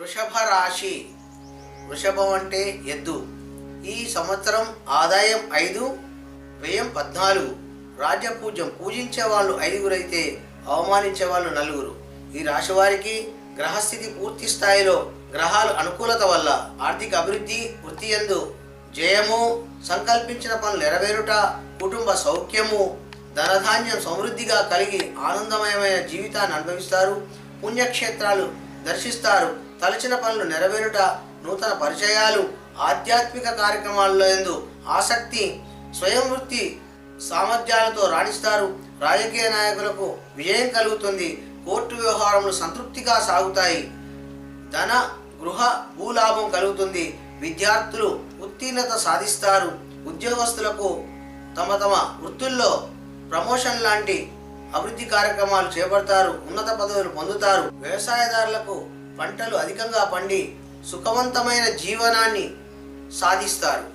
వృషభ రాశి. వృషభం అంటే ఎద్దు. ఈ సంవత్సరం ఆదాయం 5, వ్యయం 14. రాజ్యపూజ్యం. పూజించే వాళ్ళు 5 అయితే అవమానించే వాళ్ళు 4. ఈ రాశి వారికి గ్రహస్థితి పూర్తి స్థాయిలో గ్రహాలు అనుకూలత వల్ల ఆర్థిక అభివృద్ధి, వృత్తి యందు జయము, సంకల్పించిన పనులు నెరవేరుట, కుటుంబ సౌఖ్యము, ధనధాన్యం సమృద్ధిగా కలిగి ఆనందమయమైన జీవితాన్ని అనుభవిస్తారు. పుణ్యక్షేత్రాలు దర్శిస్తారు. తలచిన పనులు నెరవేరుట, నూతన పరిచయాలు, ఆధ్యాత్మిక కార్యక్రమాల్లో యందు ఆసక్తి, స్వయం వృత్తి సామర్థ్యాలతో రాణిస్తారు. రాజకీయ నాయకులకు విజయం కలుగుతుంది. కోర్టు వ్యవహారములు సంతృప్తిగా సాగుతాయి. ధన, గృహ, భూలాభం కలుగుతుంది. విద్యార్థులు ఉత్తీర్ణత సాధిస్తారు. ఉద్యోగస్తులకు తమ వృత్తుల్లో ప్రమోషన్ లాంటి అభివృద్ధి కార్యక్రమాలు చేపడతారు. ఉన్నత పదవులు పొందుతారు. వ్యవసాయదారులకు పంటలు అధికంగా పండి సుఖవంతమైన జీవనాన్ని సాధిస్తారు.